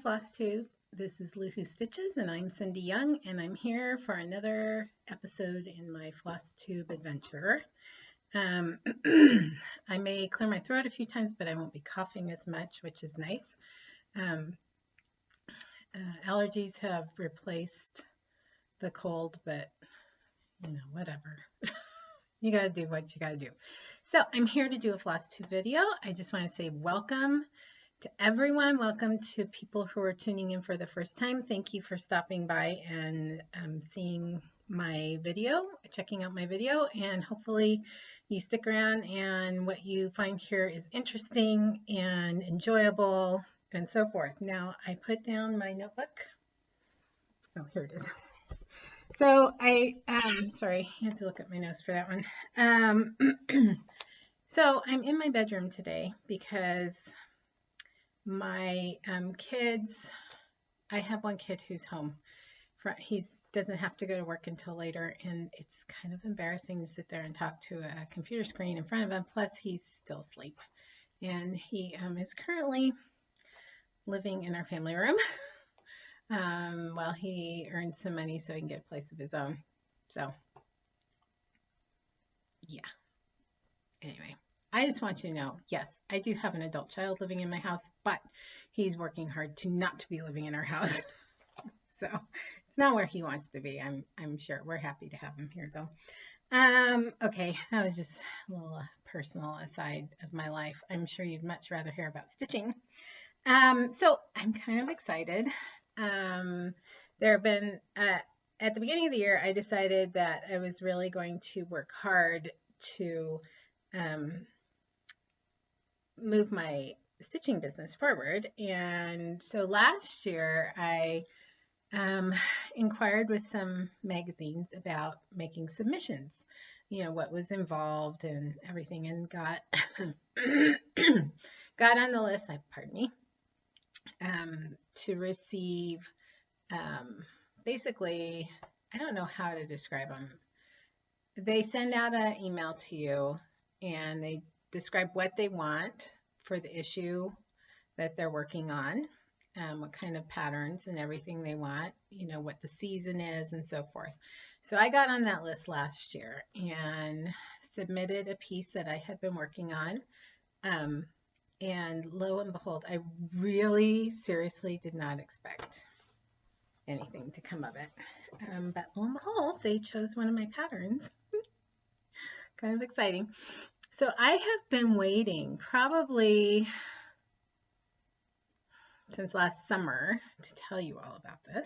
Flosstube. This is Luhu Stitches, and I'm Cyndy Young, and I'm here for another episode in my Flosstube adventure. I may clear my throat a few times, but I won't be coughing as much, which is nice. Allergies have replaced the cold, but you know, whatever. You gotta do what you gotta do. So I'm here to do a Flosstube video. I just want to say welcome to everyone. Welcome to people who are tuning in for the first time. Thank you for stopping by and seeing my video, checking out my video, and hopefully you stick around and what you find here is interesting and enjoyable and so forth. Now I put down my notebook. Oh, here it is. So sorry, I have to look at my nose for that one. So I'm in my bedroom today because my kids, I have one kid who's home. He doesn't have to go to work until later, and it's kind of embarrassing to sit there and talk to a computer screen in front of him. Plus, he's still asleep, and he is currently living in our family room while he earns some money so he can get a place of his own. So, yeah. Anyway. I just want you to know, yes, I do have an adult child living in my house, but he's working hard to not to be living in our house. So it's not where he wants to be. I'm sure. We're happy to have him here, though. Okay, that was just a little personal aside of my life. I'm sure you'd much rather hear about stitching. So I'm kind of excited. There have been, at the beginning of the year, I decided that I was really going to work hard to move my stitching business forward. And so last year I inquired with some magazines about making submissions, you know, what was involved and everything, and got got on the list, pardon me, to receive basically, I don't know how to describe them. They send out an email to you and they describe what they want for the issue that they're working on, what kind of patterns and everything they want, you know, what the season is and so forth. So I got on that list last year and submitted a piece that I had been working on. And lo and behold, I really seriously did not expect anything to come of it. But lo and behold, they chose one of my patterns. Kind of exciting. So I have been waiting probably since last summer to tell you all about this.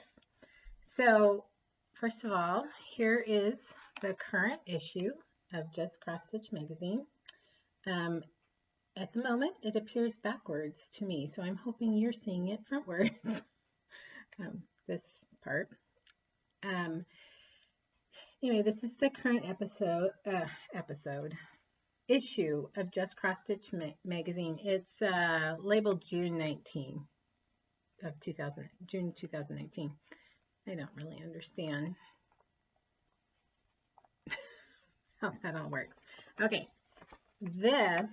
So first of all, here is the current issue of Just Cross Stitch magazine. At the moment, it appears backwards to me, so I'm hoping you're seeing it frontwards. This part. Anyway, this is the current issue of Just Cross Stitch magazine. It's labeled June 19 of June 2019. I don't really understand how that all works. Okay, this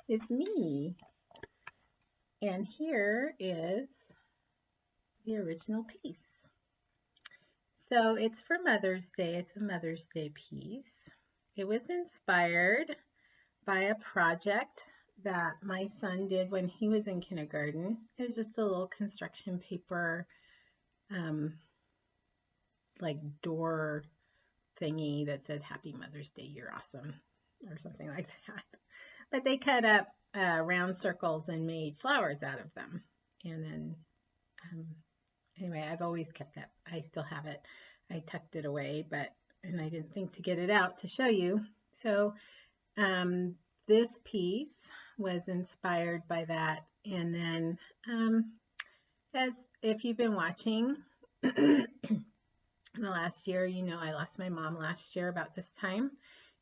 is me, and here is the original piece. So it's for Mother's Day. It's a Mother's Day piece. It was inspired by a project that my son did when he was in kindergarten. It was just a little construction paper, like door thingy that said, "Happy Mother's Day, you're awesome," or something like that. But they cut up round circles and made flowers out of them. And then, anyway, I've always kept that. I still have it. I tucked it away, and I didn't think to get it out to show you. So this piece was inspired by that. And then, as if you've been watching the last year, you know I lost my mom last year about this time.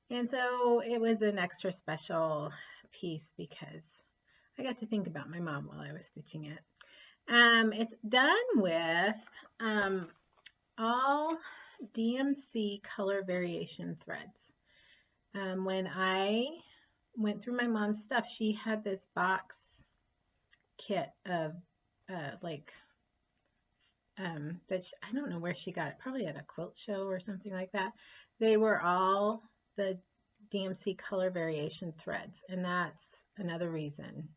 And so it was an extra special piece because I got to think about my mom while I was stitching it. It's done with all DMC color variation threads. When I went through my mom's stuff, she had this box kit of like that I don't know where she got it, probably at a quilt show or something like that. They were all the DMC color variation threads, and that's another reason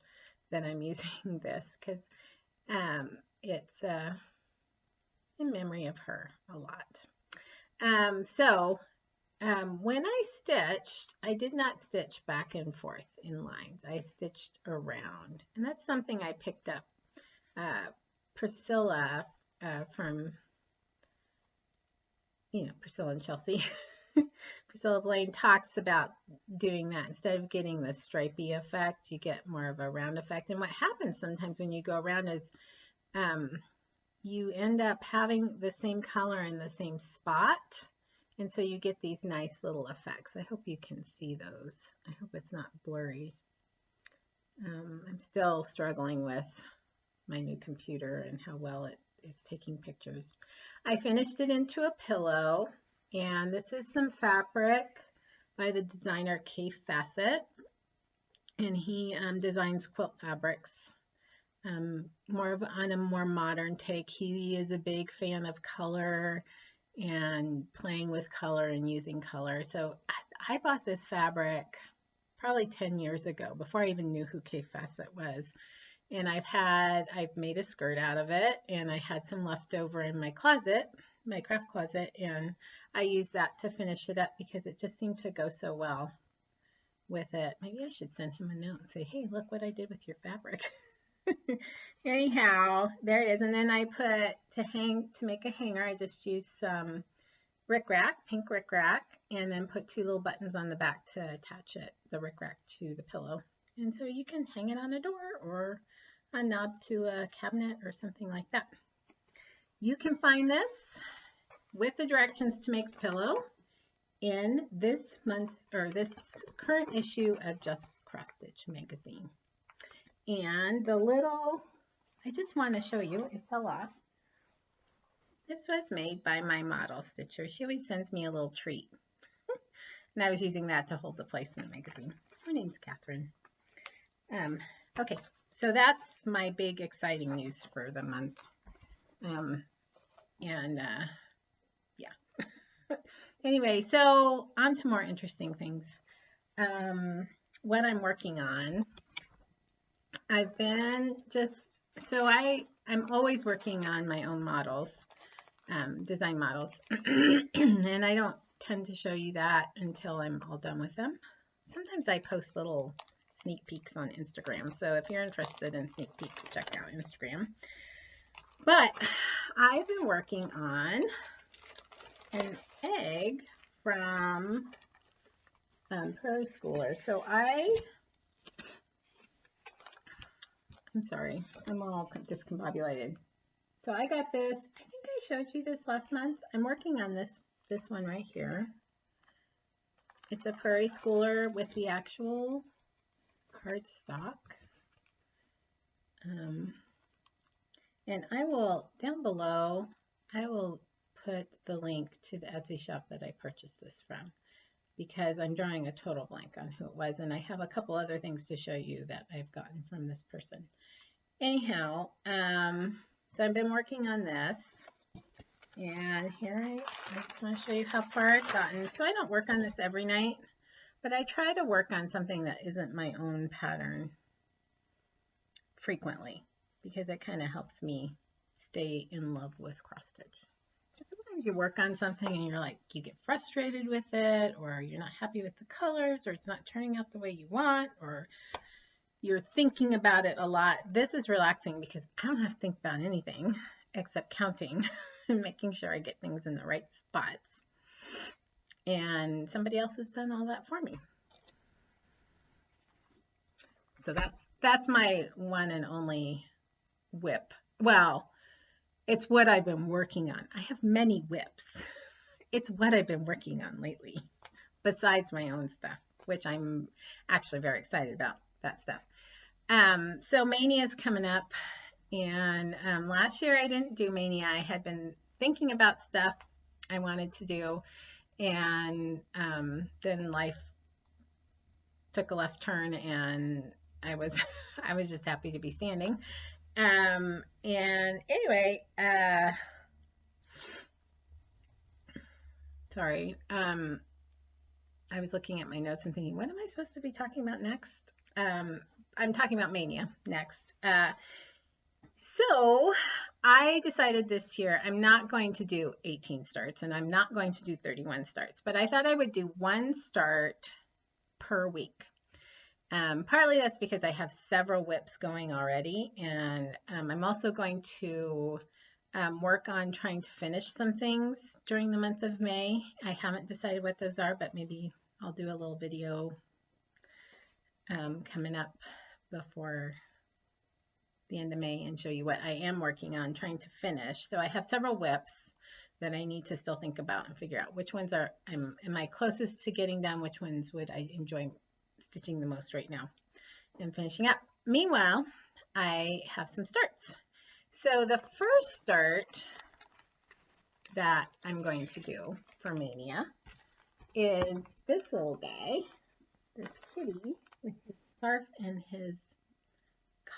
that I'm using this, because it's in memory of her a lot. When I stitched, I did not stitch back and forth in lines. I stitched around, and that's something I picked up. Priscilla from, Priscilla and Chelsea. Priscilla Blaine talks about doing that. Instead of getting the stripy effect, you get more of a round effect. And what happens sometimes when you go around is you end up having the same color in the same spot. And so you get these nice little effects. I hope you can see those. I hope it's not blurry. I'm still struggling with my new computer and how well it is taking pictures. I finished it into a pillow, and this is some fabric by the designer Keith Fassett, and he designs quilt fabrics on a more modern take. He is a big fan of color and playing with color and using color. So I bought this fabric probably 10 years ago, before I even knew who Keith Fassett was. And I've made a skirt out of it, and I had some left over in my closet, my craft closet, and I used that to finish it up because it just seemed to go so well with it. Maybe I should send him a note and say, hey, look what I did with your fabric. Anyhow, there it is. And then I put to make a hanger, I just used some rickrack, pink rickrack, and then put 2 little buttons on the back to attach the rickrack to the pillow. And so you can hang it on a door or a knob to a cabinet or something like that. You can find this with the directions to make the pillow in this current issue of Just Cross Stitch magazine. And I just want to show you, it fell off. This was made by my model stitcher. She always sends me a little treat. And I was using that to hold the place in the magazine. Her name's Catherine. Okay, so that's my big exciting news for the month. Yeah. Anyway, so on to more interesting things. What I'm working on, I'm always working on my own models, design models, and I don't tend to show you that until I'm all done with them. Sometimes I post little sneak peeks on Instagram, so if you're interested in sneak peeks, check out Instagram. But I've been working on an egg from Prairie Schooler. So I'm sorry, I'm all discombobulated. So I got this, I think I showed you this last month. I'm working on this one right here. It's a Prairie Schooler with the actual cardstock. And I will, down below, I will put the link to the Etsy shop that I purchased this from, because I'm drawing a total blank on who it was, and I have a couple other things to show you that I've gotten from this person. Anyhow, so I've been working on this, and here I just want to show you how far I've gotten. So I don't work on this every night, but I try to work on something that isn't my own pattern frequently, because it kind of helps me stay in love with cross stitch. Sometimes you work on something and you're like, you get frustrated with it, or you're not happy with the colors, or it's not turning out the way you want, or you're thinking about it a lot. This is relaxing because I don't have to think about anything except counting and making sure I get things in the right spots. And somebody else has done all that for me. So that's my one and only WIP. Well, it's what I've been working on. I have many WIPs. It's what I've been working on lately, besides my own stuff, which I'm actually very excited about that stuff. So Maynia is coming up, and last year I didn't do Maynia. I had been thinking about stuff I wanted to do, and then life took a left turn, and I was just happy to be standing. And anyway, sorry. I was looking at my notes and thinking, what am I supposed to be talking about next? I'm talking about Maynia next. So I decided this year I'm not going to do 18 starts and I'm not going to do 31 starts, but I thought I would do one start per week. Partly that's because I have several WIPs going already, and I'm also going to work on trying to finish some things during the month of May. I haven't decided what those are, but maybe I'll do a little video coming up before the end of May and show you what I am working on trying to finish. So I have several WIPs that I need to still think about and figure out which ones am I closest to getting done, which ones would I enjoy stitching the most right now and finishing up. Meanwhile, I have some starts. So the first start that I'm going to do for Maynia is this little guy, this kitty with his scarf and his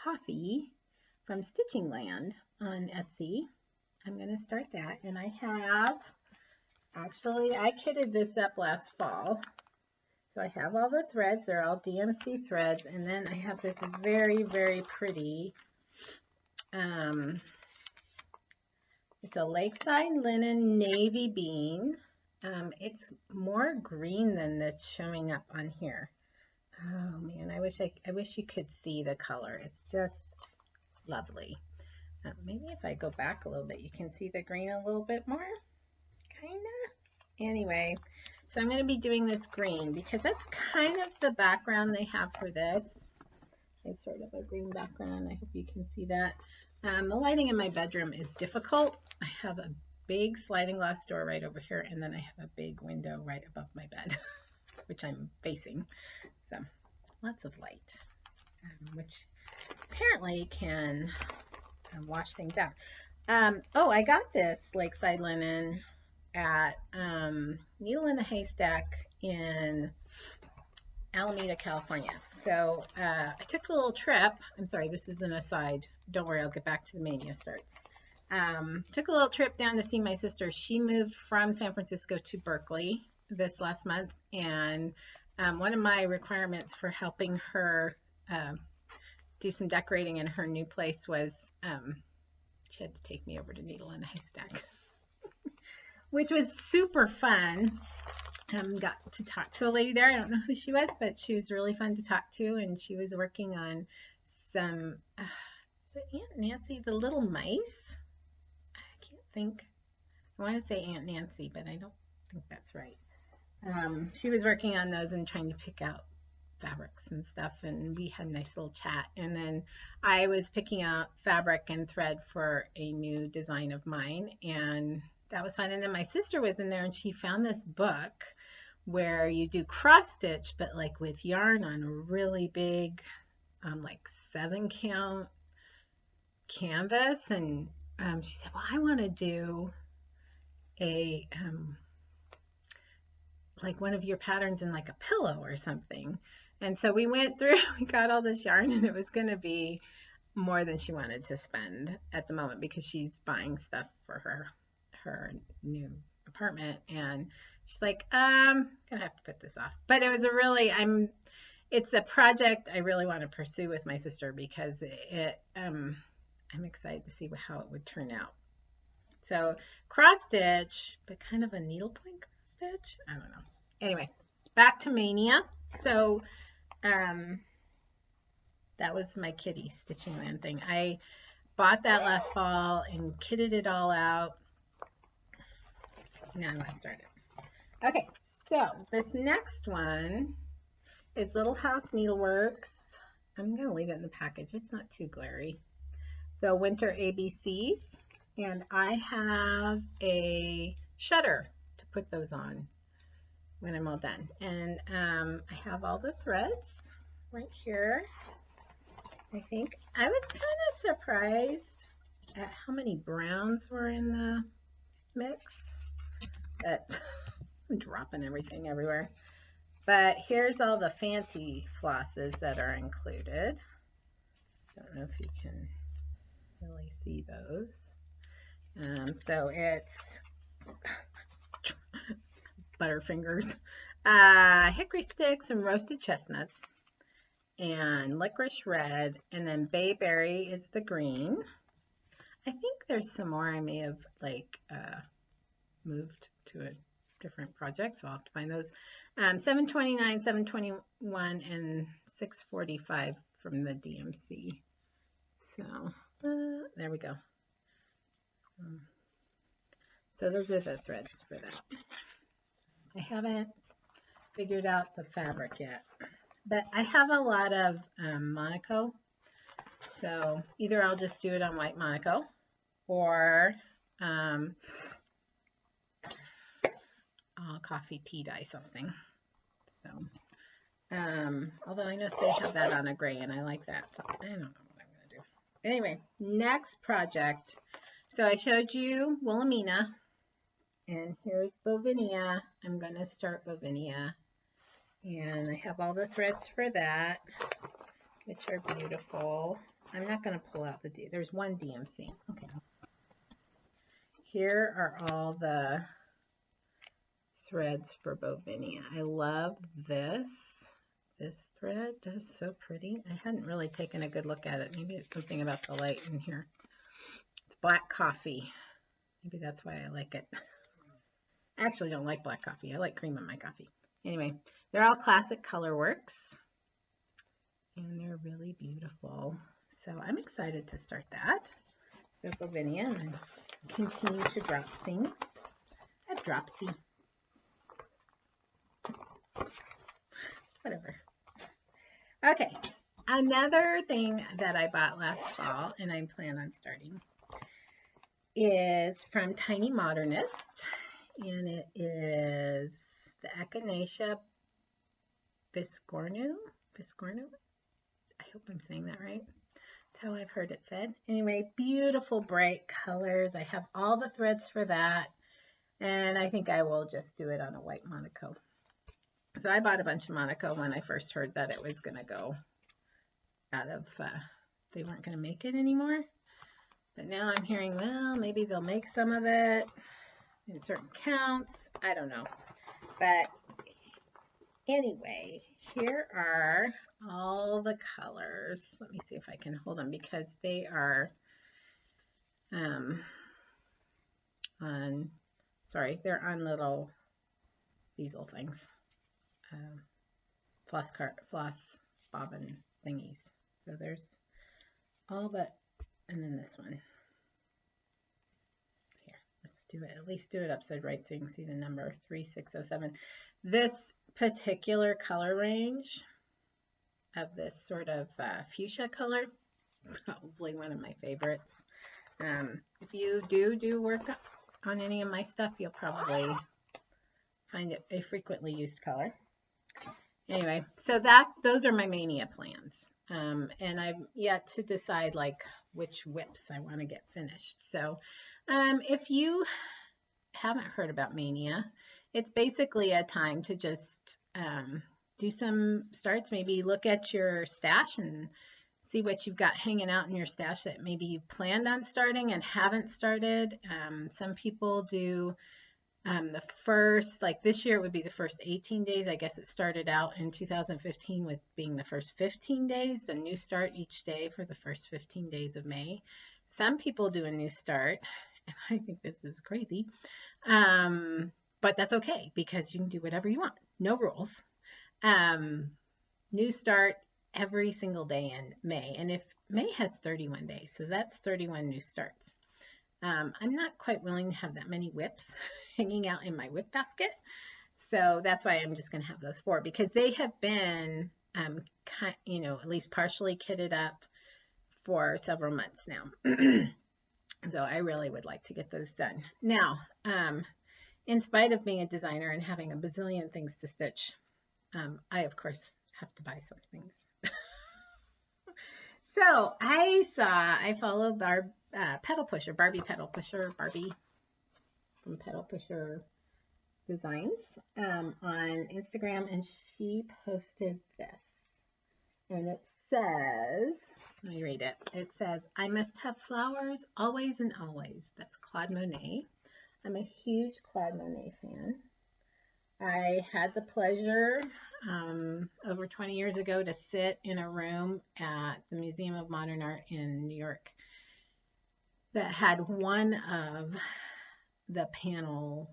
coffee from Stitching Land on Etsy. I'm going to start that, and I kitted this up last fall. So I have all the threads, they're all DMC threads, and then I have this very, very pretty, it's a Lakeside Linen Navy Bean. It's more green than this showing up on here. Oh man, I wish you could see the color. It's just lovely. Maybe if I go back a little bit, you can see the green a little bit more, kinda. Anyway, so I'm going to be doing this green because that's kind of the background they have for this. It's sort of a green background. I hope you can see that. The lighting in my bedroom is difficult. I have a big sliding glass door right over here, and then I have a big window right above my bed, which I'm facing. So lots of light, which apparently can wash things out. Oh, I got this Lakeside Linen at Needle in a Haystack in Alameda, California. So I took a little trip. I'm sorry, this is an aside. Don't worry, I'll get back to the Maynia starts. Took a little trip down to see my sister. She moved from San Francisco to Berkeley this last month, and one of my requirements for helping her do some decorating in her new place was she had to take me over to Needle in a Haystack, which was super fun. Got to talk to a lady there. I don't know who she was, but she was really fun to talk to, and she was working on some, is it Aunt Nancy, the little mice? I can't think. I want to say Aunt Nancy, but I don't think that's right. She was working on those and trying to pick out fabrics and stuff, and we had a nice little chat, and then I was picking out fabric and thread for a new design of mine, and that was fun. And then my sister was in there, and she found this book where you do cross stitch, but like with yarn on a really big like 7-count canvas, and she said, well, I want to do a like one of your patterns in like a pillow or something. And so we went through, we got all this yarn, and it was going to be more than she wanted to spend at the moment because she's buying stuff for her new apartment, and she's like, I'm gonna have to put this off. But it was a really, it's a project I really want to pursue with my sister because I'm excited to see how it would turn out. So cross stitch, but kind of a needlepoint cross stitch. I don't know. Anyway, back to Maynia. So that was my kitty Stitching Land thing. I bought that last fall and kitted it all out. Now I'm going to start it. Okay, so this next one is Little House Needleworks. I'm going to leave it in the package. It's not too glary. The Winter ABCs. And I have a shutter to put those on when I'm all done. And I have all the threads right here. I think I was kind of surprised at how many browns were in the mix. But I'm dropping everything everywhere. But here's all the fancy flosses that are included. Don't know if you can really see those. So it's Butterfingers, hickory sticks and roasted chestnuts, and licorice red, and then bayberry is the green. I think there's some more I may have like moved to a different project, so I'll have to find those. 729, 721, and 645 from the DMC. So there we go. So those are the threads for that. I haven't figured out the fabric yet, but I have a lot of Monaco. So either I'll just do it on white Monaco, or I'll coffee tea dye something. So, although I know they have that on a gray and I like that, so I don't know what I'm going to do. Anyway, next project. So I showed you Wilhelmina, and here's Bovinia. I'm going to start Bovinia, and I have all the threads for that, which are beautiful. I'm not going to pull out there's one DMC. Okay. Here are all the threads for Bovinia. I love this thread. That's so pretty. I hadn't really taken a good look at it. Maybe it's something about the light in here. It's black coffee. Maybe that's why I like it. I actually don't like black coffee. I like cream in my coffee. Anyway, they're all classic color works, and they're really beautiful. So I'm excited to start that. So Bovinia, and I continue to drop things. A dropsy. Whatever. Okay, another thing that I bought last fall and I plan on starting is from Tiny Modernist, and it is the Echinacea Biscornu. I hope I'm saying that right. That's how I've heard it said. Anyway, beautiful bright colors. I have all the threads for that, and I think I will just do it on a white Monaco. So I bought a bunch of Monaco when I first heard that it was going to go out of, they weren't going to make it anymore. But now I'm hearing, well, maybe they'll make some of it in certain counts. I don't know. But anyway, here are all the colors. Let me see if I can hold them because they are they're on little, these little things. Floss bobbin thingies. So there's all but, and then this one. Here, let's do it, at least do it upside right so you can see the number 3607. This particular color range of this sort of fuchsia color, probably one of my favorites. If you do work on any of my stuff, you'll probably find it a frequently used color. Anyway, so those are my Maynia plans. And I've yet to decide like which WIPs I want to get finished. So if you haven't heard about Maynia, it's basically a time to just do some starts, maybe look at your stash and see what you've got hanging out in your stash that maybe you planned on starting and haven't started. Some people do the first, like this year it would be the first 18 days. I guess it started out in 2015 with being the first 15 days, a new start each day for the first 15 days of May. Some people do a new start, and I think this is crazy, but that's okay because you can do whatever you want. No rules. New start every single day in May, and if May has 31 days, so that's 31 new starts. I'm not quite willing to have that many WIPs hanging out in my WIP basket, so that's why I'm just going to have those 4 because they have been, at least partially kitted up for several months now. So I really would like to get those done. Now, in spite of being a designer and having a bazillion things to stitch, I of course have to buy some things. So I followed Petal Pusher, Barbie from Petal Pusher Designs on Instagram, and she posted this, and it says, Let me read it. It says, I must have flowers always and always. That's Claude Monet. I'm a huge Claude Monet fan. I had the pleasure over 20 years ago to sit in a room at the Museum of Modern Art in New York that had one of the panels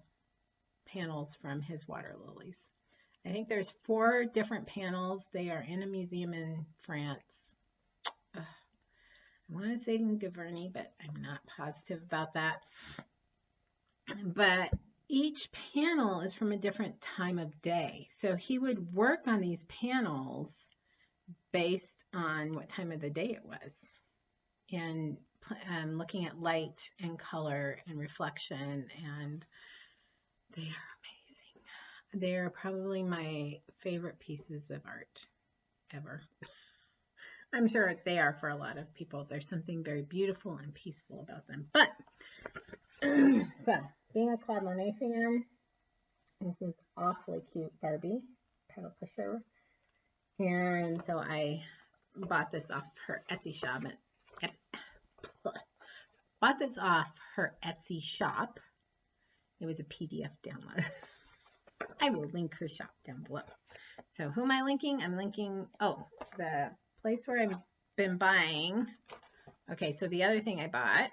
from his water lilies. I think there's 4 different panels. They are in a museum in France. I want to say in Giverny, but I'm not positive about that. But each panel is from a different time of day. So he would work on these panels based on what time of the day it was, and looking at light and color and reflection, and they are amazing. They are probably my favorite pieces of art ever. I'm sure they are for a lot of people. There's something very beautiful and peaceful about them. But, so, being a Claude Monet fan, this is awfully cute Barbie, Petal Pusher. And so I bought this off her Etsy shop. Bought this off her Etsy shop. It was a PDF download. I will link her shop down below. So who am I linking? I'm linking, the place where I've been buying. Okay, so the other thing I bought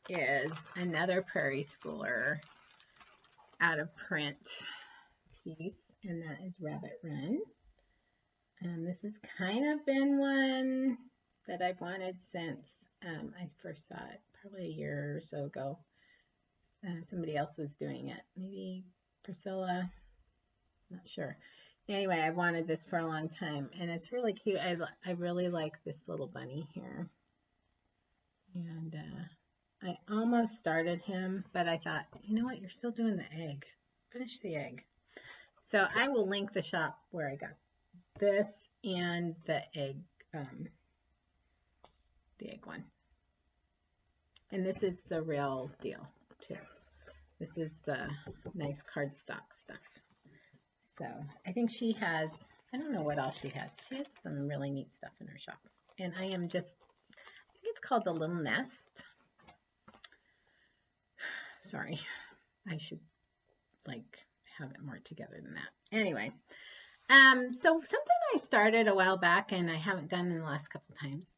is another Prairie Schooler out of print piece, and that is Rabbit Run. And this has kind of been one that I've wanted since I first saw it, probably a year or so ago. Somebody else was doing it, maybe Priscilla, not sure. Anyway, I wanted this for a long time, and it's really cute. I really like this little bunny here. And I almost started him, but I thought, you know what, you're still doing the egg. Finish the egg. So I will link the shop where I got this and the egg one. And this is the real deal, too. This is the nice cardstock stuff. So I think she has, I don't know what else she has. She has some really neat stuff in her shop. And I think it's called the Little Nest. Sorry, I should have it more together than that. Anyway, so something I started a while back and I haven't done in the last couple times.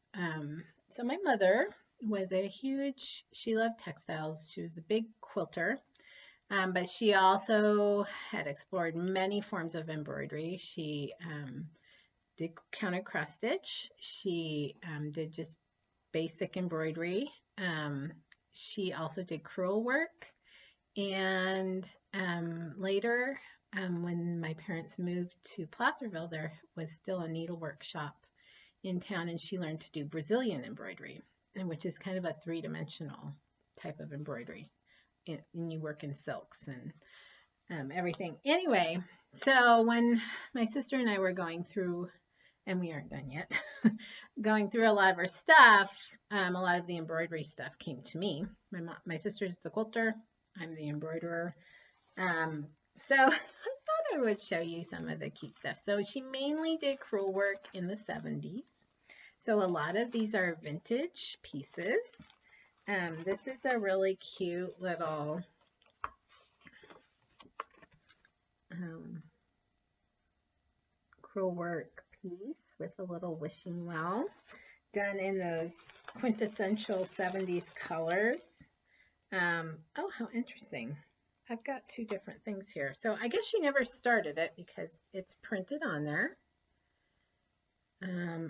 So my mother was she loved textiles. She was a big quilter. But she also had explored many forms of embroidery. She did counted cross stitch. She did just basic embroidery. She also did crewel work. And later, when my parents moved to Placerville, there was still a needlework shop in town, and she learned to do Brazilian embroidery, which is kind of a 3-dimensional type of embroidery. And you work in silks and everything. Anyway, so when my sister and I were going through, and we aren't done yet, going through a lot of her stuff, a lot of the embroidery stuff came to me. My sister's the quilter, I'm the embroiderer. So I thought I would show you some of the cute stuff. So she mainly did crewel work in the 70s. So a lot of these are vintage pieces. This is a really cute little crewel work piece with a little wishing well done in those quintessential 70s colors. Oh, how interesting. I've got 2 different things here. So I guess she never started it because it's printed on there.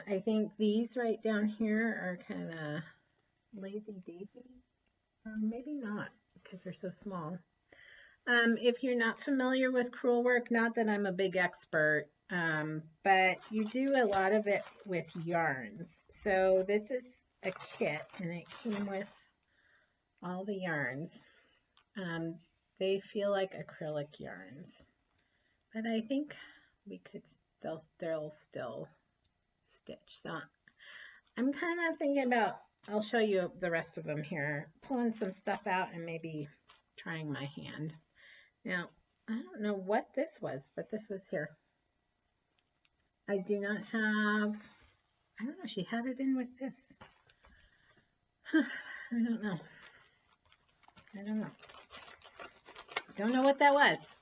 I think these right down here are kind of lazy daisy. Maybe not because they're so small. If you're not familiar with crewel work, not that I'm a big expert, but you do a lot of it with yarns. So this is a kit and it came with all the yarns. They feel like acrylic yarns, but I think they'll still stitch. So I'm kind of thinking about, I'll show you the rest of them here, pulling some stuff out and maybe trying my hand. Now, I don't know what this was, but this was here. I do not have I don't know. She had it in with this. I don't know. I don't know. Don't know what that was.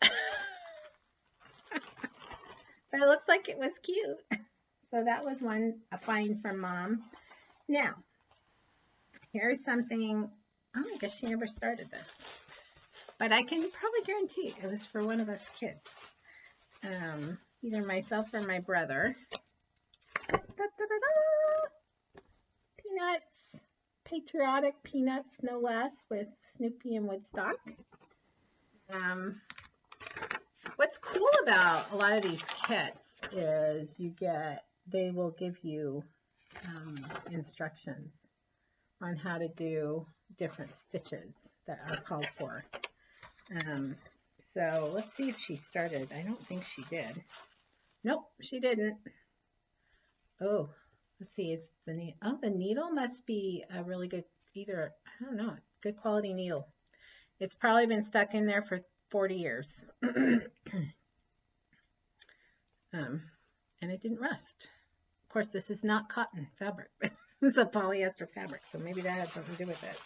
But it looks like it was cute. So that was a find from Mom. Now, here's something. Oh, I guess she never started this. But I can probably guarantee it was for one of us kids. Either myself or my brother. Peanuts. Patriotic peanuts, no less, with Snoopy and Woodstock. What's cool about a lot of these kits is they will give you instructions on how to do different stitches that are called for. So let's see if she started. I don't think she did. Nope, she didn't. Oh, let's see. Is the needle? Oh, the needle must be a really good, I don't know, good quality needle. It's probably been stuck in there for 40 years. And it didn't rust. Of course, this is not cotton fabric. This is a polyester fabric, so maybe that had something to do with it.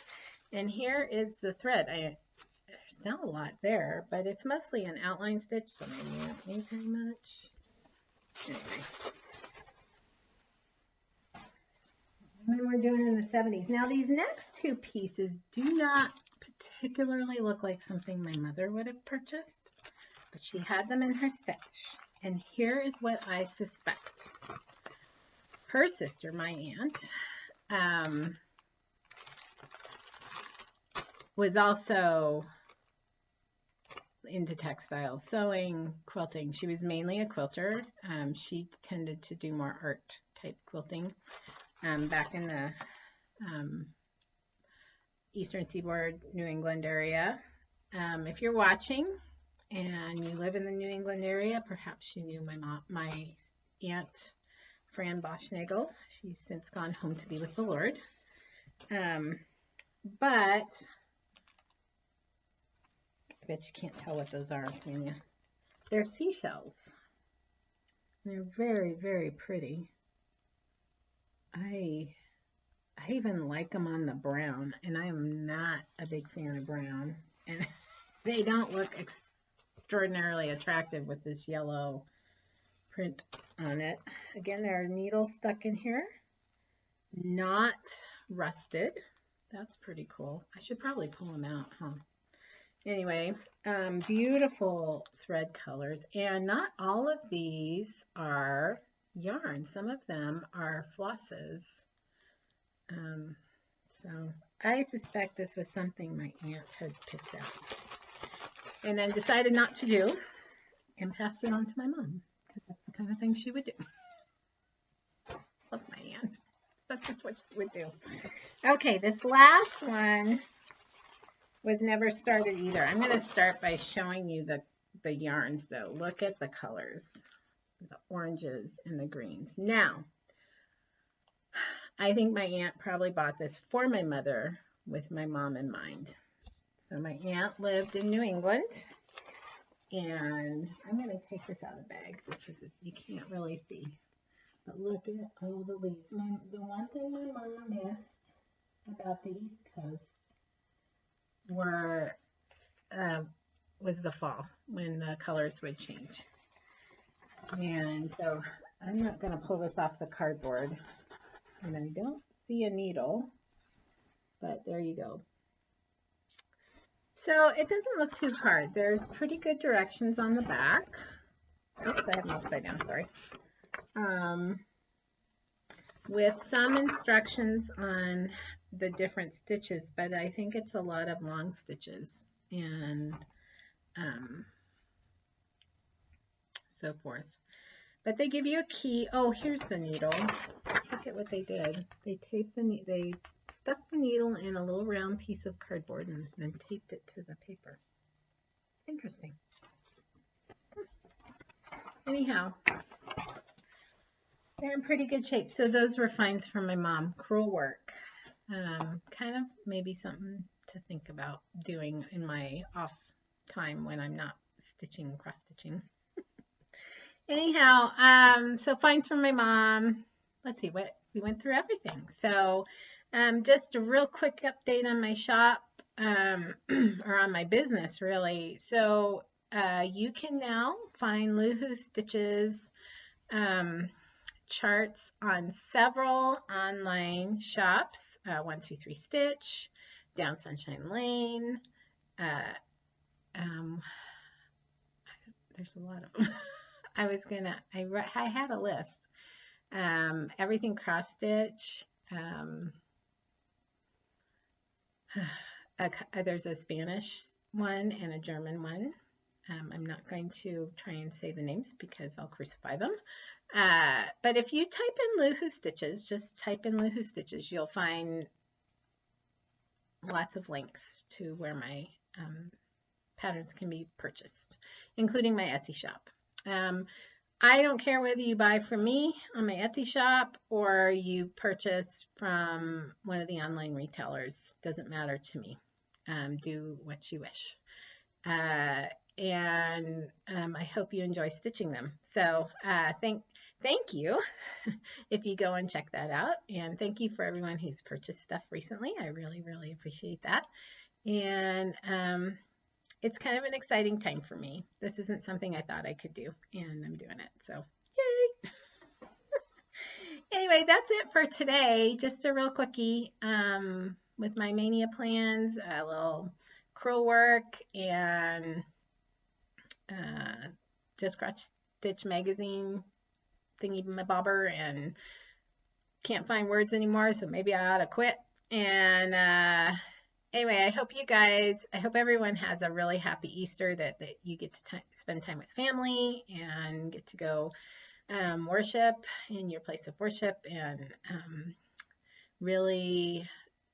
And here is the thread. There's not a lot there, but it's mostly an outline stitch, so maybe you don't need very much. Anyway. And then we're doing in the 70s. Now, these next two pieces do not particularly look like something my mother would have purchased, but she had them in her stash. And here is what I suspect. Her sister, my aunt, was also into textiles, sewing, quilting. She was mainly a quilter. She tended to do more art type quilting back in the Eastern Seaboard, New England area. If you're watching and you live in the New England area, perhaps you knew my aunt, Fran Boschnagel. She's since gone home to be with the Lord. But I bet you can't tell what those are, can you? They're seashells. They're very, very pretty. I even like them on the brown, and I am not a big fan of brown. And they don't look extraordinarily attractive with this yellow print on it. Again, there are needles stuck in here, not rusted. That's pretty cool. I should probably pull them out, huh? Anyway, beautiful thread colors, and not all of these are yarn. Some of them are flosses. So I suspect this was something my aunt had picked out and then decided not to do and passed it on to my mom, because that's the kind of thing she would do. Love my aunt. That's just what she would do. Okay, this last one was never started either. I'm going to start by showing you the yarns, though. Look at the colors, the oranges and the greens. Now, I think my aunt probably bought this for my mother with my mom in mind. So my aunt lived in New England, and I'm going to take this out of the bag because you can't really see. But look at all the leaves. The one thing my mom missed about the East Coast was the fall, when the colors would change. And so I'm not going to pull this off the cardboard. And I don't see a needle, but there you go. So it doesn't look too hard. There's pretty good directions on the back. Oops, I have them upside down, sorry. With some instructions on the different stitches, but I think it's a lot of long stitches and so forth. But they give you a key. Oh, here's the needle. Look at what they did. They stuck the needle in a little round piece of cardboard and then taped it to the paper. Interesting. Anyhow, they're in pretty good shape. So those were finds from my mom. Crewel work. Kind of maybe something to think about doing in my off time when I'm not stitching, cross stitching. Anyhow, so finds from my mom. let's see what we went through everything. So just a real quick update on my shop, or on my business really. So you can now find Luhu stitches charts on several online shops. 123 Stitch, Down Sunshine Lane. There's a lot of them. I had a list. Everything Cross Stitch. There's a Spanish one and a German one. I'm not going to try and say the names because I'll crucify them. But if you type in Luhu stitches, just type in Luhu stitches, you'll find lots of links to where my patterns can be purchased, including my Etsy shop. I don't care whether you buy from me on my Etsy shop or you purchase from one of the online retailers. Doesn't matter to me. Do what you wish. And I hope you enjoy stitching them. So thank you if you go and check that out. And thank you for everyone who's purchased stuff recently. I really, really appreciate that. And it's kind of an exciting time for me. This isn't something I thought I could do, and I'm doing it. So yay! Anyway, that's it for today. Just a real quickie with my Maynia plans, a little crewel work, and just Crotch Stitch magazine thingy bobber, and can't find words anymore, so maybe I ought to quit. And anyway, I hope everyone has a really happy Easter, that you get to spend time with family and get to go worship in your place of worship, and really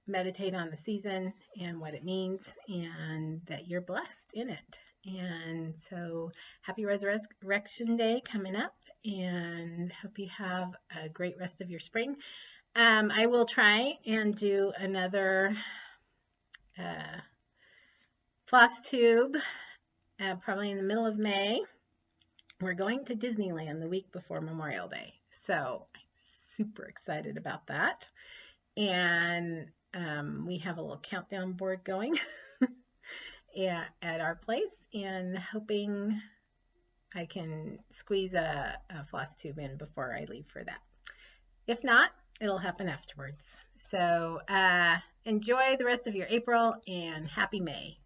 meditate on the season and what it means, and that you're blessed in it. And so happy Resurrection Day coming up, and hope you have a great rest of your spring. I will try and do another Flosstube probably in the middle of May. We're going to Disneyland the week before Memorial Day, so I'm super excited about that. And we have a little countdown board going at our place, and hoping I can squeeze a Flosstube in before I leave for that. If not, it'll happen afterwards. So enjoy the rest of your April, and happy May.